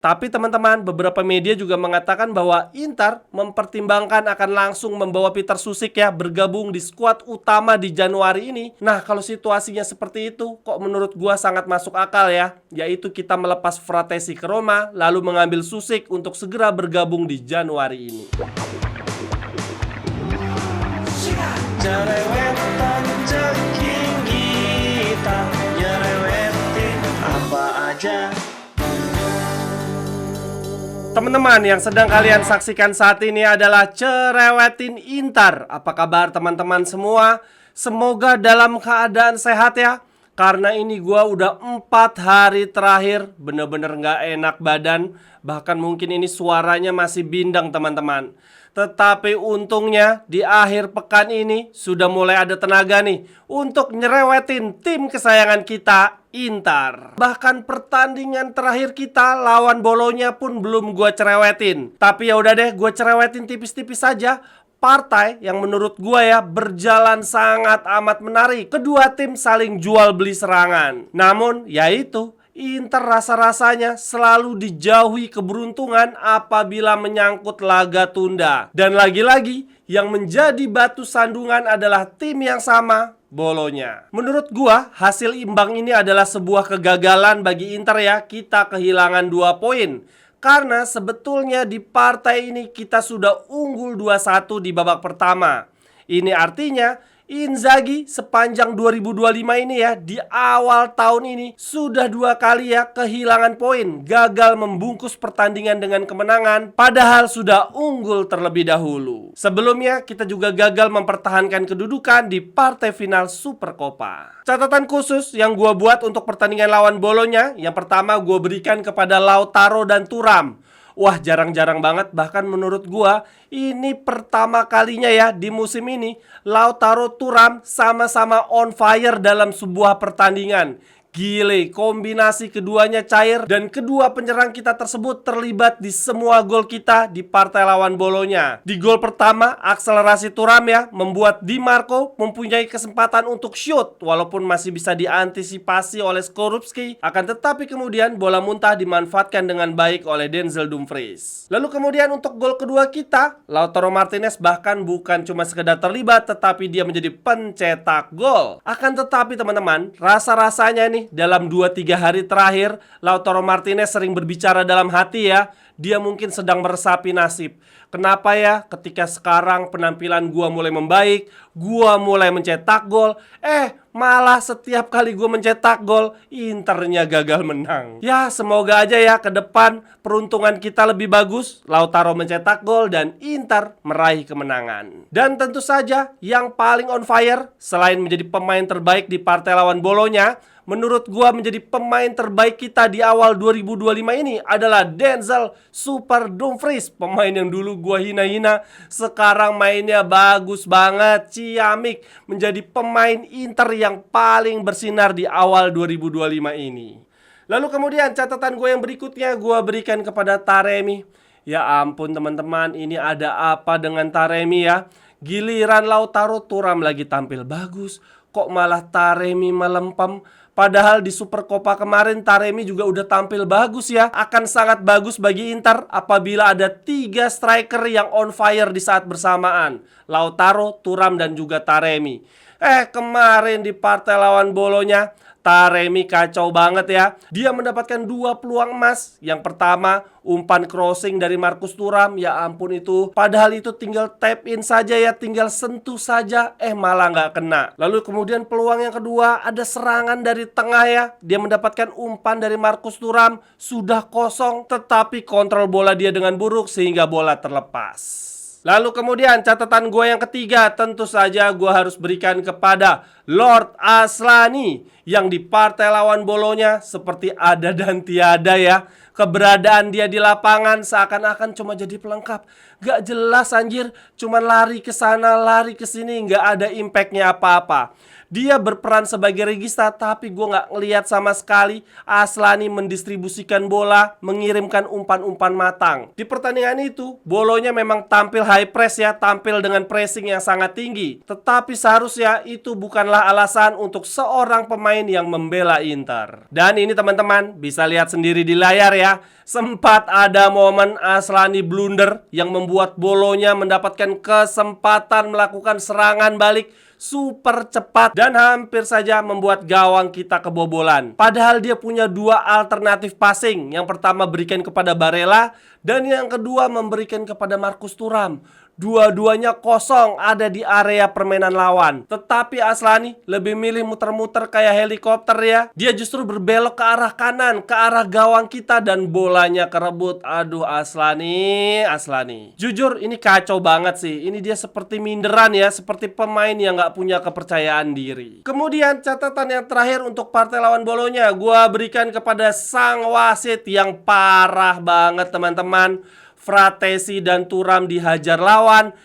Tapi teman-teman, beberapa media juga mengatakan bahwa Inter mempertimbangkan akan langsung membawa Peter Cech ya bergabung di skuad utama di Januari ini. Nah, kalau situasinya seperti itu, kok menurut gua sangat masuk akal ya. Yaitu kita melepas Fratesi ke Roma, lalu mengambil Cech untuk segera bergabung di Januari ini. Cerewetan ceking kita, nyerewetin apa aja. Teman-teman, yang sedang kalian saksikan saat ini adalah Cerewetin Inter. Apa kabar teman-teman semua? Semoga dalam keadaan sehat ya. Karena ini gua udah 4 hari terakhir bener-bener gak enak badan. Bahkan mungkin ini suaranya masih bindang teman-teman. Tetapi untungnya di akhir pekan ini sudah mulai ada tenaga nih untuk nyerewetin tim kesayangan kita, Inter. Bahkan pertandingan terakhir kita lawan Bolonya pun belum gue cerewetin. Tapi ya udah deh, gue cerewetin tipis-tipis saja. Partai yang menurut gue ya berjalan sangat amat menarik. Kedua tim saling jual beli serangan. Namun yaitu Inter rasa-rasanya selalu dijauhi keberuntungan apabila menyangkut laga tunda. Dan lagi-lagi yang menjadi batu sandungan adalah tim yang sama, Bolonya. Menurut gua, hasil imbang ini adalah sebuah kegagalan bagi Inter ya. Kita kehilangan 2 poin. Karena sebetulnya di partai ini kita sudah unggul 2-1 di babak pertama. Ini artinya Inzaghi sepanjang 2025 ini ya, di awal tahun ini sudah 2 kali ya kehilangan poin, gagal membungkus pertandingan dengan kemenangan padahal sudah unggul terlebih dahulu. Sebelumnya kita juga gagal mempertahankan kedudukan di partai final Supercoppa. Catatan khusus yang gua buat untuk pertandingan lawan Bolonya, yang pertama gua berikan kepada Lautaro dan Thuram. Wah, jarang-jarang banget, bahkan menurut gua ini pertama kalinya ya di musim ini Lautaro Thuram sama-sama on fire dalam sebuah pertandingan. Gile, kombinasi keduanya cair dan kedua penyerang kita tersebut terlibat di semua gol kita di partai lawan Bolonya. Di gol pertama, akselerasi Thuram ya membuat Di Marco mempunyai kesempatan untuk shoot walaupun masih bisa diantisipasi oleh Skorupski. Akan tetapi kemudian bola muntah dimanfaatkan dengan baik oleh Denzel Dumfries. Lalu kemudian untuk gol kedua kita, Lautaro Martinez bahkan bukan cuma sekedar terlibat tetapi dia menjadi pencetak gol. Akan tetapi teman-teman, rasa-rasanya nih dalam 2-3 hari terakhir Lautaro Martinez sering berbicara dalam hati ya. Dia mungkin sedang meresapi nasib. Kenapa ya ketika sekarang penampilan gua mulai membaik, gua mulai mencetak gol, malah setiap kali gua mencetak gol Internya gagal menang. Ya semoga aja ya ke depan peruntungan kita lebih bagus, Lautaro mencetak gol dan Inter meraih kemenangan. Dan tentu saja yang paling on fire selain menjadi pemain terbaik di partai lawan Bolonya, menurut gua menjadi pemain terbaik kita di awal 2025 ini adalah Denzel Super Dumfries. Pemain yang dulu gua hina-hina sekarang mainnya bagus banget. Ciamik menjadi pemain Inter yang paling bersinar di awal 2025 ini. Lalu kemudian catatan gue yang berikutnya gue berikan kepada Taremi. Ya ampun teman-teman, ini ada apa dengan Taremi ya? Giliran Lautaro Thuram lagi tampil bagus, kok malah Taremi melempem? Padahal di Supercoppa kemarin Taremi juga udah tampil bagus ya. Akan sangat bagus bagi Inter apabila ada 3 striker yang on fire di saat bersamaan, Lautaro, Thuram dan juga Taremi. Kemarin di partai lawan Bolonya Taremi kacau banget ya. Dia mendapatkan 2 peluang emas. Yang pertama, umpan crossing dari Marcus Thuram. Ya ampun itu. Padahal itu tinggal tap in saja ya, tinggal sentuh saja. Malah nggak kena. Lalu kemudian peluang yang kedua, ada serangan dari tengah ya. Dia mendapatkan umpan dari Marcus Thuram. Sudah kosong, tetapi kontrol bola dia dengan buruk sehingga bola terlepas. Lalu kemudian catatan gue yang ketiga, tentu saja gue harus berikan kepada Lord Aslani yang di partai lawan Bolonya seperti ada dan tiada ya. Keberadaan dia di lapangan seakan-akan cuma jadi pelengkap. Gak jelas anjir, cuma lari ke sana, lari ke sini, gak ada impactnya apa-apa. Dia berperan sebagai regista, tapi gue nggak ngeliat sama sekali Aslani mendistribusikan bola, mengirimkan umpan-umpan matang. Di pertandingan itu, Bolonya memang tampil high press ya, tampil dengan pressing yang sangat tinggi. Tetapi seharusnya itu bukanlah alasan untuk seorang pemain yang membela Inter. Dan ini teman-teman bisa lihat sendiri di layar ya. Sempat ada momen Aslani blunder yang membuat Bolonya mendapatkan kesempatan melakukan serangan balik super cepat dan hampir saja membuat gawang kita kebobolan. Padahal dia punya dua alternatif passing. Yang pertama berikan kepada Barella dan yang kedua memberikan kepada Marcus Thuram. Dua-duanya kosong ada di area permainan lawan. Tetapi Aslani lebih milih muter-muter kayak helikopter ya. Dia justru berbelok ke arah kanan, ke arah gawang kita dan bolanya kerebut. Aduh Aslani. Jujur ini kacau banget sih. Ini dia seperti minderan ya, seperti pemain yang gak punya kepercayaan diri. Kemudian catatan yang terakhir untuk partai lawan Bolonya, gua berikan kepada sang wasit yang parah banget teman-teman. Fratesi dan Thuram dihajar lawan,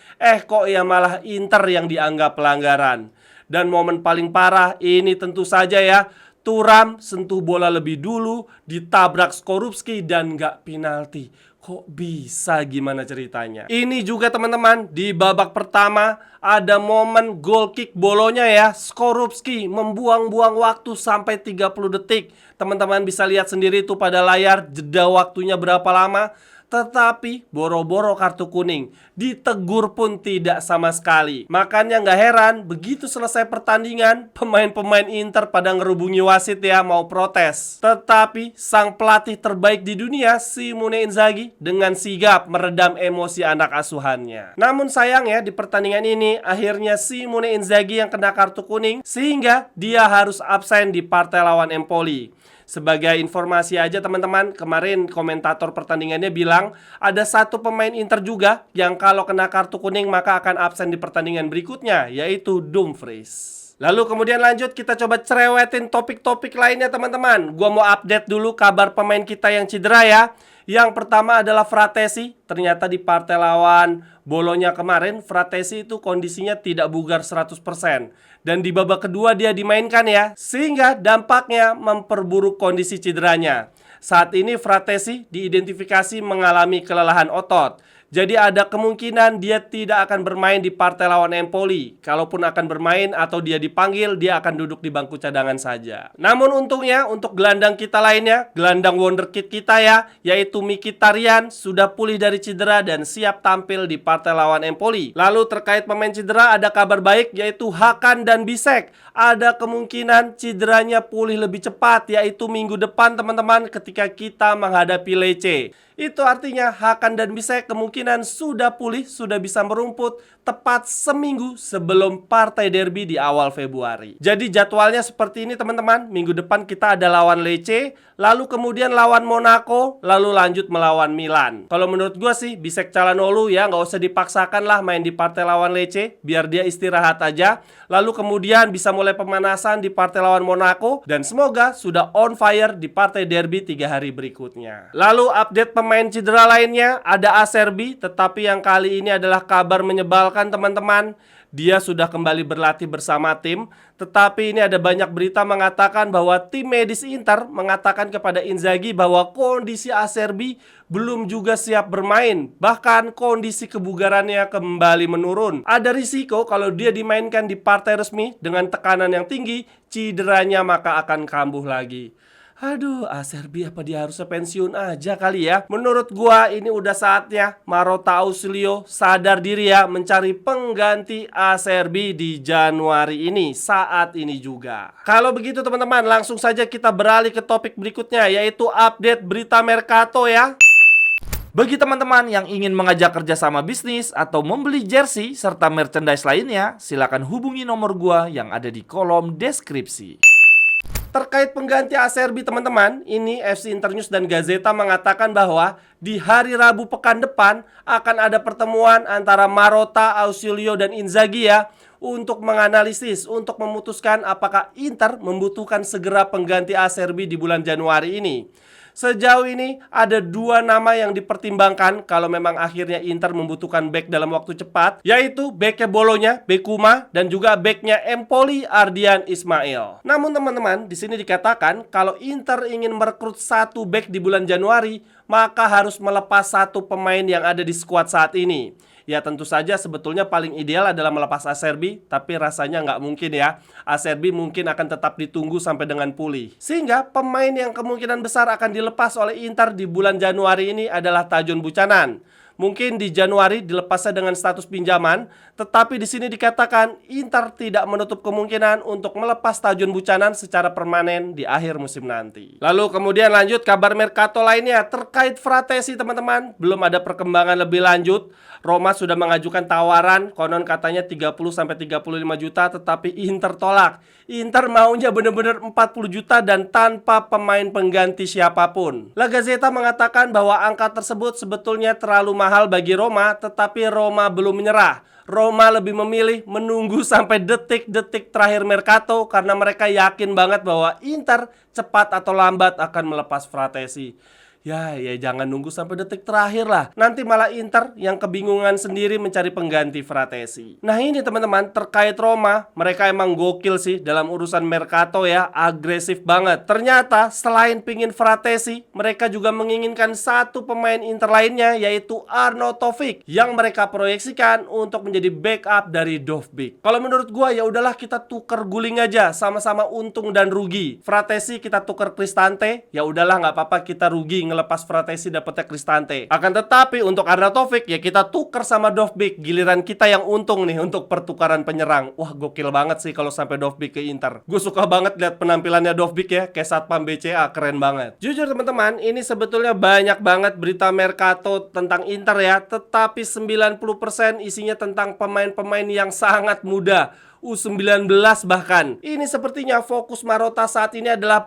kok ya malah Inter yang dianggap pelanggaran. Dan momen paling parah ini tentu saja ya, Thuram sentuh bola lebih dulu, ditabrak Skorupski dan gak penalti. Kok bisa, gimana ceritanya? Ini juga teman-teman, di babak pertama ada momen goal kick Bolonya ya. Skorupski membuang-buang waktu sampai 30 detik. Teman-teman bisa lihat sendiri tuh pada layar jeda waktunya berapa lama. Tetapi boro-boro kartu kuning, ditegur pun tidak sama sekali. Makanya nggak heran begitu selesai pertandingan, pemain-pemain Inter pada ngerubungi wasit ya, mau protes. Tetapi sang pelatih terbaik di dunia, Simone Inzaghi, dengan sigap meredam emosi anak asuhannya. Namun sayang ya, di pertandingan ini akhirnya Simone Inzaghi yang kena kartu kuning, sehingga dia harus absen di partai lawan Empoli. Sebagai informasi aja teman-teman, kemarin komentator pertandingannya bilang ada satu pemain Inter juga yang kalau kena kartu kuning maka akan absen di pertandingan berikutnya, yaitu Dumfries. Lalu kemudian lanjut kita coba cerewetin topik-topik lainnya teman-teman. Gua mau update dulu kabar pemain kita yang cedera ya. Yang pertama adalah Fratesi. Ternyata di partai lawan Bolonya kemarin, Fratesi itu kondisinya tidak bugar 100%. Dan di babak kedua dia dimainkan ya, sehingga dampaknya memperburuk kondisi cederanya. Saat ini Fratesi diidentifikasi mengalami kelelahan otot. Jadi ada kemungkinan dia tidak akan bermain di partai lawan Empoli. Kalaupun akan bermain atau dia dipanggil, dia akan duduk di bangku cadangan saja. Namun untungnya untuk gelandang kita lainnya, gelandang wonderkid kita ya, yaitu Mkhitaryan sudah pulih dari cedera dan siap tampil di partai lawan Empoli. Lalu terkait pemain cedera ada kabar baik, yaitu Hakan dan Bisek. Ada kemungkinan cederanya pulih lebih cepat, yaitu minggu depan teman-teman ketika kita menghadapi Lecce. Itu artinya Hakan dan Bisek kemungkinan sudah pulih, sudah bisa merumput tepat seminggu sebelum partai derby di awal Februari. Jadi jadwalnya seperti ini teman-teman. Minggu depan kita ada lawan Lecce, lalu kemudian lawan Monaco, lalu lanjut melawan Milan. Kalau menurut gue sih Bisek Calhanoglu ya nggak usah dipaksakan lah main di partai lawan Lecce, biar dia istirahat aja. Lalu kemudian bisa mulai pemanasan di partai lawan Monaco dan semoga sudah on fire di partai derby 3 hari berikutnya. Lalu update pemain cedera lainnya ada Acerbi, tetapi yang kali ini adalah kabar menyebalkan teman-teman. Dia sudah kembali berlatih bersama tim, tetapi ini ada banyak berita mengatakan bahwa tim medis Inter mengatakan kepada Inzaghi bahwa kondisi Acerbi belum juga siap bermain. Bahkan kondisi kebugarannya kembali menurun. Ada risiko kalau dia dimainkan di partai resmi dengan tekanan yang tinggi, cederanya maka akan kambuh lagi. Aduh, Acerbi apa dia harusnya pensiun aja kali ya? Menurut gua ini udah saatnya Marotta Ausilio sadar diri ya, mencari pengganti Acerbi di Januari ini, saat ini juga. Kalau begitu teman-teman, langsung saja kita beralih ke topik berikutnya, yaitu update berita Mercato ya. Bagi teman-teman yang ingin mengajak kerjasama bisnis atau membeli jersey serta merchandise lainnya, silakan hubungi nomor gua yang ada di kolom deskripsi. Terkait pengganti Acerbi teman-teman, ini FC Internews dan Gazeta mengatakan bahwa di hari Rabu pekan depan akan ada pertemuan antara Marotta, Ausilio dan Inzaghi ya, untuk menganalisis, untuk memutuskan apakah Inter membutuhkan segera pengganti Acerbi di bulan Januari ini. Sejauh ini ada dua nama yang dipertimbangkan kalau memang akhirnya Inter membutuhkan bek dalam waktu cepat, yaitu beknya Bolonya, Bekuma, dan juga beknya Empoli, Ardian Ismail. Namun teman-teman, di sini dikatakan kalau Inter ingin merekrut satu bek di bulan Januari, maka harus melepas satu pemain yang ada di skuad saat ini. Ya tentu saja sebetulnya paling ideal adalah melepas Acerbi, tapi rasanya nggak mungkin ya. Acerbi mungkin akan tetap ditunggu sampai dengan pulih. Sehingga pemain yang kemungkinan besar akan dilepas oleh Inter di bulan Januari ini adalah Tajon Buchanan. Mungkin di Januari dilepasnya dengan status pinjaman, tetapi di sini dikatakan Inter tidak menutup kemungkinan untuk melepas Tajon Buchanan secara permanen di akhir musim nanti. Lalu kemudian lanjut kabar mercato lainnya terkait Fratesi teman-teman. Belum ada perkembangan lebih lanjut. Roma sudah mengajukan tawaran, konon katanya 30-35 juta, tetapi Inter tolak. Inter maunya benar-benar 40 juta dan tanpa pemain pengganti siapapun. La Gazzetta mengatakan bahwa angka tersebut sebetulnya terlalu mahal bagi Roma, tetapi Roma belum menyerah. Roma lebih memilih menunggu sampai detik-detik terakhir mercato karena mereka yakin banget bahwa Inter cepat atau lambat akan melepas Fratesi. Ya jangan nunggu sampai detik terakhir lah. Nanti malah Inter yang kebingungan sendiri mencari pengganti Fratesi. Nah ini teman-teman terkait Roma, mereka emang gokil sih dalam urusan mercato ya, agresif banget. Ternyata selain pingin Fratesi, mereka juga menginginkan satu pemain Inter lainnya, yaitu Arnautovic, yang mereka proyeksikan untuk menjadi backup dari Dovbyk. Kalau menurut gua ya udahlah kita tuker guling aja, sama-sama untung dan rugi. Fratesi kita tuker Cristante, ya udahlah nggak apa-apa kita rugi ngelepas Fratesi dapetnya Cristante. Akan tetapi untuk Arnautovic ya kita tuker sama Dovbyk, giliran kita yang untung nih untuk pertukaran penyerang. Wah gokil banget sih kalau sampai Dovbyk ke Inter. Gue suka banget lihat penampilannya Dovbyk ya, kayak satpam BCA, keren banget. Jujur teman-teman, ini sebetulnya banyak banget berita mercato tentang Inter ya, tetapi 90% isinya tentang pemain-pemain yang sangat muda, U19 bahkan. Ini sepertinya fokus Marotta saat ini adalah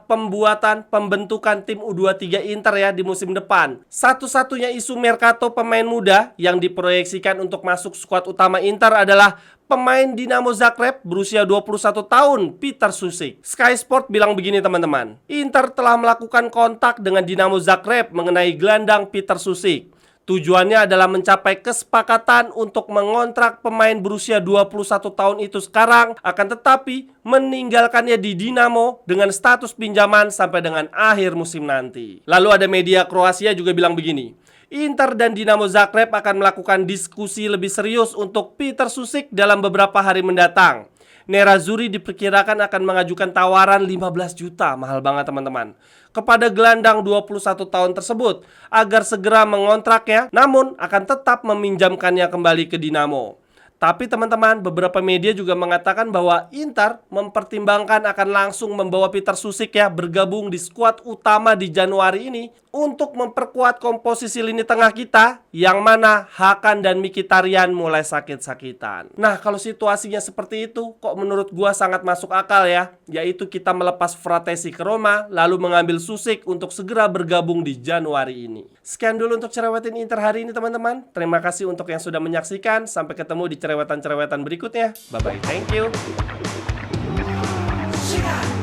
pembentukan tim U23 Inter ya di musim depan. Satu-satunya isu mercato pemain muda yang diproyeksikan untuk masuk skuad utama Inter adalah pemain Dinamo Zagreb berusia 21 tahun, Petar Sušić. Sky Sport bilang begini teman-teman, Inter telah melakukan kontak dengan Dinamo Zagreb mengenai gelandang Petar Sušić. Tujuannya adalah mencapai kesepakatan untuk mengontrak pemain berusia 21 tahun itu sekarang, akan tetapi meninggalkannya di Dinamo dengan status pinjaman sampai dengan akhir musim nanti. Lalu ada media Kroasia juga bilang begini, Inter dan Dinamo Zagreb akan melakukan diskusi lebih serius untuk Petar Sušić dalam beberapa hari mendatang. Nerazzurri diperkirakan akan mengajukan tawaran 15 juta, mahal banget teman-teman, kepada gelandang 21 tahun tersebut agar segera mengontraknya, namun akan tetap meminjamkannya kembali ke Dinamo. Tapi teman-teman, beberapa media juga mengatakan bahwa Inter mempertimbangkan akan langsung membawa Petar Sušić ya bergabung di skuad utama di Januari ini untuk memperkuat komposisi lini tengah kita, yang mana Hakan dan Mkhitaryan mulai sakit-sakitan. Nah, kalau situasinya seperti itu, kok menurut gua sangat masuk akal ya, yaitu kita melepas Fratesi ke Roma, lalu mengambil Sušić untuk segera bergabung di Januari ini. Sekian dulu untuk cerewetin Inter hari ini teman-teman. Terima kasih untuk yang sudah menyaksikan. Sampai ketemu di cerewetan-cerewetan berikutnya. Bye-bye, thank you.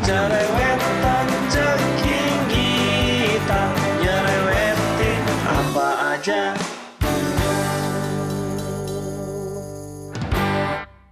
Cerewetan ceking kita, nyerewetin apa aja.